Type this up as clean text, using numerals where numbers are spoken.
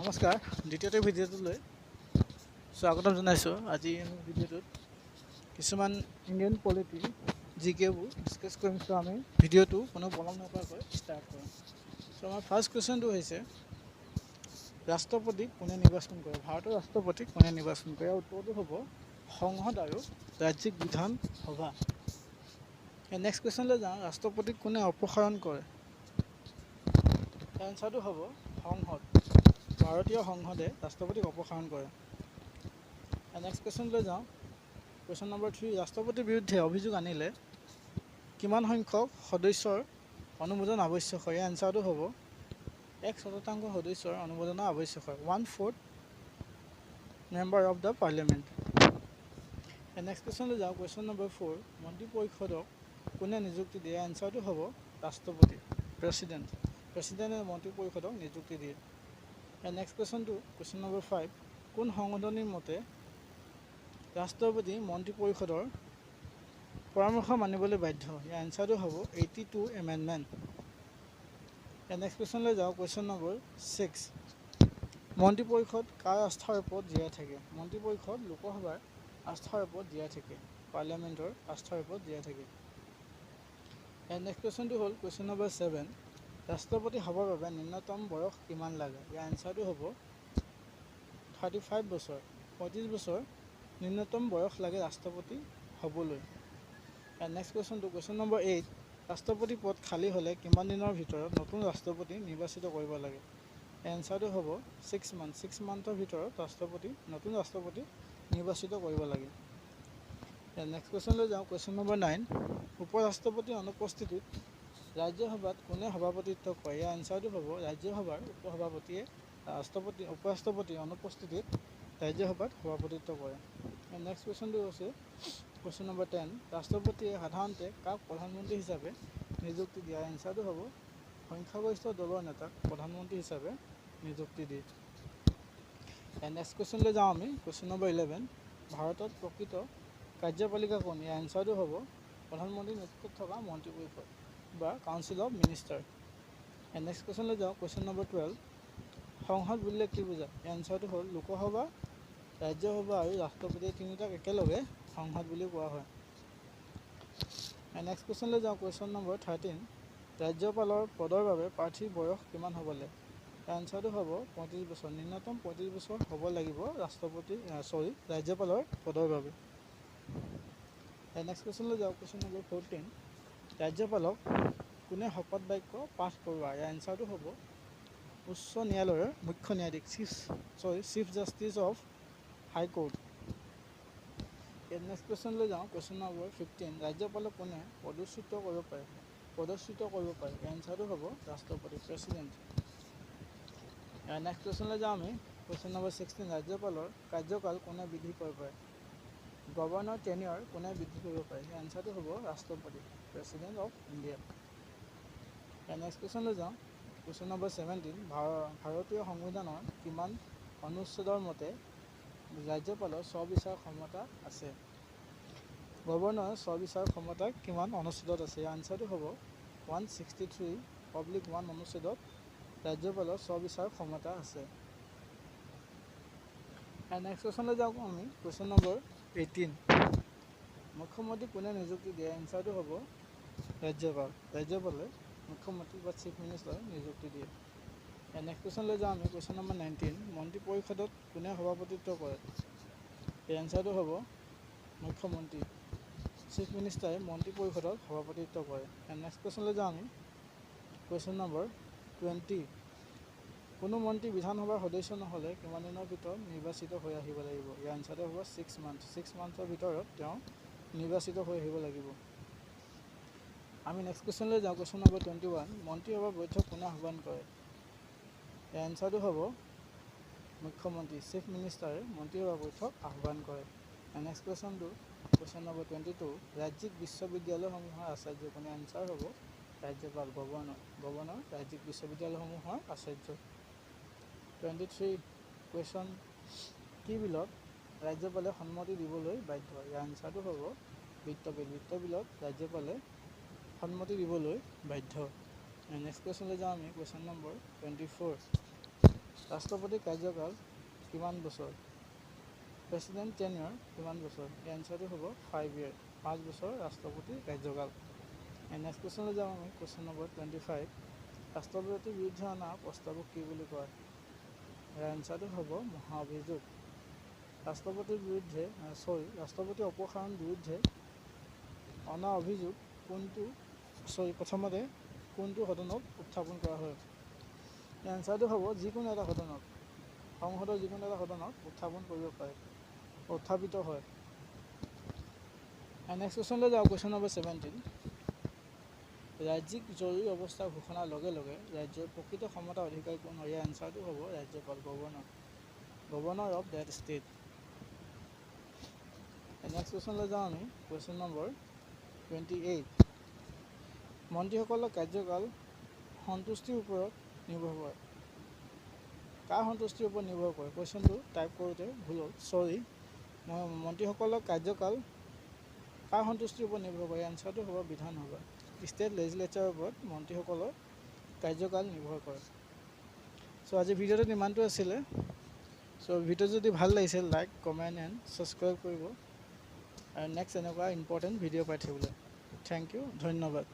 নমস্কাৰ দ্বিতীয়টো ভিডিঅ'টোলৈ স্বাগতম জনাইছোঁ। আজি আমি ভিডিঅ'টোত কিছুমান ইণ্ডিয়ান পলিটি জিকেবোৰ ডিছকাছ কৰিম। চ' আমি ভিডিঅ'টো কোনো পলম নকৰাকৈ ষ্টাৰ্ট কৰিম। চ' আমাৰ ফাৰ্ষ্ট কুৱেশ্যনটো হৈছে ৰাষ্ট্ৰপতিক কোনে নিৰ্বাচন কৰে? ভাৰতৰ ৰাষ্ট্ৰপতিক কোনে নিৰ্বাচন কৰে? উত্তৰটো হ'ব সংসদ আৰু ৰাজ্যিক বিধান সভা। নেক্সট কুৱেশ্যনলৈ যাওঁ। ৰাষ্ট্ৰপতিক কোনে অপসাৰণ কৰে? এনচাৰটো হ'ব সংসদ। ভাৰতীয় সংসদে ৰাষ্ট্ৰপতিক অপসাৰণ কৰে। নেক্সট কুৱেশ্যনলৈ যাওঁ। কুৱেশ্যন নম্বৰ 3, ৰাষ্ট্ৰপতিৰ বিৰুদ্ধে অভিযোগ আনিলে কিমান সংখ্যক সদস্যৰ অনুমোদন আৱশ্যক হয়? এনচাৰটো হ'ব 1/4 সদস্যৰ অনুমোদন আৱশ্যক হয়। 1/4 member of the parliament. Next কুৱেশ্যনলৈ যাওঁ। কুৱেশ্যন নম্বৰ 4, মন্ত্ৰী পৰিষদক কোনে নিযুক্তি দিয়ে? এনচাৰটো হ'ব ৰাষ্ট্ৰপতি, প্ৰেচিডেণ্ট। প্ৰেচিডেণ্টে মন্ত্ৰী পৰিষদক নিযুক্তি দিয়ে। নেক্সট কুৱেশ্যনটো কুৱেশ্যন নম্বৰ 5, কোন সংশোধনীৰ মতে ৰাষ্ট্ৰপতি মন্ত্ৰী পৰিষদৰ পৰামৰ্শ মানিবলৈ বাধ্য? ইয়াৰ এনচাৰটো হ'ব 82 এমেণ্ডমেণ্ট। নেক্সট কুৱেশ্যনলৈ যাওঁ। কুৱেশ্যন নম্বৰ 6, মন্ত্ৰী পৰিষদ কাৰ আস্থাৰ ওপৰত জীয়াই থাকে? মন্ত্ৰী পৰিষদ লোকসভাৰ আস্থাৰ ওপৰত জীয়াই থাকে, পাৰ্লিয়ামেণ্টৰ আস্থাৰ ওপৰত জীয়াই থাকে। নেক্সট কুৱেশ্যনটো হ'ল কুৱেশ্যন নম্বৰ 7, ৰাষ্ট্ৰপতি হ'বৰ বাবে নিম্নতম বয়স কিমান লাগে? ইয়াৰ এনচাৰটো হ'ব 35 বছৰ। 35 বছৰ নিম্নতম বয়স লাগে ৰাষ্ট্ৰপতি হ'বলৈ। নেক্সট কুৱেশ্যনটো কুৱেশ্যন নম্বৰ 8, ৰাষ্ট্ৰপতি পদ খালী হ'লে কিমান দিনৰ ভিতৰত নতুন ৰাষ্ট্ৰপতি নিৰ্বাচিত কৰিব লাগে? এনচাৰটো হ'ব 6 মান্থ। 6 মান্থৰ ভিতৰত নতুন ৰাষ্ট্ৰপতি নিৰ্বাচিত কৰিব লাগে। নেক্সট কুৱেশ্যনলৈ যাওঁ। কুৱেশ্যন নম্বৰ 9, উপ ৰাষ্ট্ৰপতিৰ অনুপস্থিতিত ৰাজ্যসভাত কোনে সভাপতিত্ব কৰে? ইয়াৰ এনচাৰটো হ'ব ৰাজ্যসভাৰ উপসভাপতিয়ে উপ ৰাষ্ট্ৰপতিৰ অনুপস্থিতিত ৰাজ্যসভাত সভাপতিত্ব কৰে। নেক্সট কুৱেশ্যনটো হৈছে কুৱেশ্যন নম্বৰ 10, ৰাষ্ট্ৰপতিয়ে সাধাৰণতে কাক প্ৰধানমন্ত্ৰী হিচাপে নিযুক্তি দিয়ে? এনচাৰটো হ'ব সংখ্যাগৰিষ্ঠ দলৰ নেতাক প্ৰধানমন্ত্ৰী হিচাপে নিযুক্তি দিয়ে। নেক্সট কুৱেশ্যনলৈ যাওঁ আমি। কুৱেশ্যন নম্বৰ 11, ভাৰতত প্ৰকৃত কাৰ্যপালিকা কোন? ইয়াৰ এনচাৰটো হ'ব প্ৰধানমন্ত্ৰীৰ নেতৃত্বত থকা মন্ত্ৰী পৰিষদ বা কাউন্সিল অফ মিনিষ্টাৰ। নেক্সট কুৱেশ্যনলৈ যাওঁ। কুৱেশ্যন নম্বৰ 12, সংসদ বুলিলে কি বুজায়? এনচাৰটো হ'ল লোকসভা, ৰাজ্যসভা আৰু ৰাষ্ট্ৰপতি তিনিটাক একেলগে সংসদ বুলি কোৱা হয়। নেক্সট কুৱেশ্যনলৈ যাওঁ। কুৱেশ্যন নম্বৰ 13, ৰাজ্যপালৰ পদৰ বাবে প্ৰাৰ্থীৰ বয়স কিমান হ'ব লাগে? এনচাৰটো হ'ব 35 বছৰ। নিম্নতম 35 বছৰ হ'ব লাগিব ৰাজ্যপালৰ পদৰ বাবে। নেক্সট কুৱেশ্যনলৈ যাওঁ। কুৱেশ্যন নম্বৰ 14, ৰাজ্যপালক কোনে শপত বাক্য পাঠ কৰোৱায়? ইয়াৰ এনচাৰটো হ'ব উচ্চ ন্যায়ালয়ৰ মুখ্য ন্যায়াধীশ, chief justice of high court. Next কুৱেশ্যনলৈ যাওঁ। কুৱেশ্যন নম্বৰ 15, ৰাজ্যপালক কোনে পদচ্যুত কৰিব পাৰে? এনচাৰটো হ'ব ৰাষ্ট্ৰপতি, প্ৰেচিডেণ্ট। নেক্সট কুৱেশ্যনলৈ যাওঁ আমি। কুৱেশ্যন নম্বৰ 16, ৰাজ্যপালৰ কাৰ্যকাল কোনে বৃদ্ধি কৰিব পাৰে? গভৰ্ণৰ টেনিয়ৰ কোনে বৃদ্ধি কৰিব পাৰে? এনচাৰটো হ'ব ৰাষ্ট্ৰপতি, প্ৰেচিডেণ্ট অফ ইণ্ডিয়া। নেক্সট কুৱেশ্যনলৈ যাওঁ। কুৱেশ্যন নম্বৰ 17, ভাৰতীয় সংবিধানৰ কিমান অনুচ্ছেদৰ মতে ৰাজ্যপালৰ স্ববিচাৰ ক্ষমতা আছে? গভৰ্ণৰৰ স্ববিচাৰ ক্ষমতা কিমান অনুচ্ছেদত আছে? ইয়াৰ আনচাৰটো হ'ব 163(1) অনুচ্ছেদত ৰাজ্যপালৰ স্ববিচাৰ ক্ষমতা আছে। নেক্সট কুৱেশ্যনলৈ যাওঁ আমি। কুৱেশ্যন নম্বৰ 18, মুখ্যমন্ত্ৰী কোনে নিযুক্তি দিয়ে? এনচাৰটো হ'ব ৰাজ্যপালে মুখ্যমন্ত্ৰী বা চিফ মিনিষ্টাৰ নিযুক্তি দিয়ে। নেক্সট কুৱেশ্যনলৈ যাওঁ আমি। কুৱেশ্যন নম্বৰ 19, মন্ত্ৰী পৰিষদত কোনে সভাপতিত্ব কৰে? এনচাৰটো হ'ব মুখ্যমন্ত্ৰী, চিফ মিনিষ্টাৰে মন্ত্ৰী পৰিষদত সভাপতিত্ব কৰে। নেক্সট কুৱেশ্যনলৈ যাওঁ আমি। কুৱেশ্যন নম্বৰ 20, কোনো মন্ত্ৰী বিধানসভাৰ সদস্য নহ'লে কিমান দিনৰ ভিতৰত নিৰ্বাচিত হৈ আহিব লাগিব? ইয়াৰ এনচাৰটো হ'ব 6 মান্থ। 6 মান্থৰ ভিতৰত তেওঁ নিৰ্বাচিত হৈ আহিব লাগিব। আমি নেক্সট কুৱেশ্যনলৈ যাওঁ। কুৱেশ্যন নম্বৰ 21, মন্ত্ৰীসভাৰ বৈঠক কোনে আহ্বান কৰে? এনচাৰটো হ'ব মুখ্যমন্ত্ৰী, চিফ মিনিষ্টাৰে মন্ত্ৰীসভাৰ বৈঠক আহ্বান কৰে। নেক্সট কুৱেশ্যনটো কুৱেশ্যন নম্বৰ 22, ৰাজ্যিক বিশ্ববিদ্যালয়সমূহৰ আচাৰ্য কোনে? এনচাৰ হ'ব ৰাজ্যপাল, গভৰ্ণৰ ৰাজ্যিক বিশ্ববিদ্যালয়সমূহৰ আচাৰ্য। 23 কুৱেশ্যন, কি বিলত ৰাজ্যপালে সন্মতি দিবলৈ বাধ্য? ইয়াৰ আনচাৰটো হ'ব বিত্ত বিল। বিত্ত বিলত ৰাজ্যপালে সন্মতি দিবলৈ বাধ্য। নেক্সট কুৱেশ্যনলৈ যাওঁ আমি। কুৱেশ্যন নম্বৰ 24, ৰাষ্ট্ৰপতিৰ কাৰ্যকাল কিমান বছৰ? প্ৰেচিডেণ্ট টেনিয়ৰ কিমান বছৰ? এনচাৰটো হ'ব 5 year, 5 বছৰ ৰাষ্ট্ৰপতিৰ কাৰ্যকাল। নেক্সট কুৱেশ্যনলৈ যাওঁ আমি, কুৱেশ্যন নম্বৰ 25। ৰাষ্ট্ৰপতিৰ বিৰুদ্ধে অনা প্ৰস্তাৱক কি বুলি কয়? এনচাৰটো হ'ব মহা অভিযোগ। ৰাষ্ট্ৰপতিৰ অপসাৰণ বিৰুদ্ধে অনা অভিযোগ প্ৰথমতে কোনটো সদনত উত্থাপন কৰা হয়? এনচাৰটো হ'ব যিকোনো এটা সদনত, সংসদৰ যিকোনো এটা সদনত উত্থাপন কৰিব পাৰে, উত্থাপিত হয়। নেক্সট কুৱেশ্যনলৈ যাওঁ, কুৱেশ্যন নম্বৰ 17। ৰাজ্যিক জৰুৰী অৱস্থা ঘোষণাৰ লগে লগে ৰাজ্যৰ প্ৰকৃত ক্ষমতা অধিকাৰী কোন হয়? এনচাৰটো হ'ব ৰাজ্যপাল, governor of the state. Next কুৱেশ্যনলৈ যাওঁ আমি, কুৱেশ্যন নম্বৰ 28। মন্ত্ৰীসকলৰ কাৰ্যকাল সন্তুষ্টিৰ ওপৰত নিৰ্ভৰ কৰে। কাৰ সন্তুষ্টিৰ ওপৰত নিৰ্ভৰ কৰে? কুৱেশ্যনটো টাইপ কৰোঁতে ভুল হ'ল, মন্ত্ৰীসকলৰ কাৰ্যকাল কাৰ সন্তুষ্টিৰ ওপৰত নিৰ্ভৰ কৰে? এনচাৰটো হ'ব বিধানসভা, ষ্টেট লেজিসলেচাৰৰ ওপৰত মন্ত্ৰীসকলৰ কাৰ্যকাল নিৰ্ভৰ কৰে। আজিৰ ভিডিঅ'টোত ইমানটো আছিলে। ভিডিঅ' যদি ভাল লাগিছে লাইক, কমেণ্ট এণ্ড ছাবস্ক্ৰাইব কৰিব আৰু নেক্সট এনেকুৱা ইম্পৰ্টেণ্ট ভিডিঅ' পাই থাকিবলৈ। থেংক ইউ, ধন্যবাদ।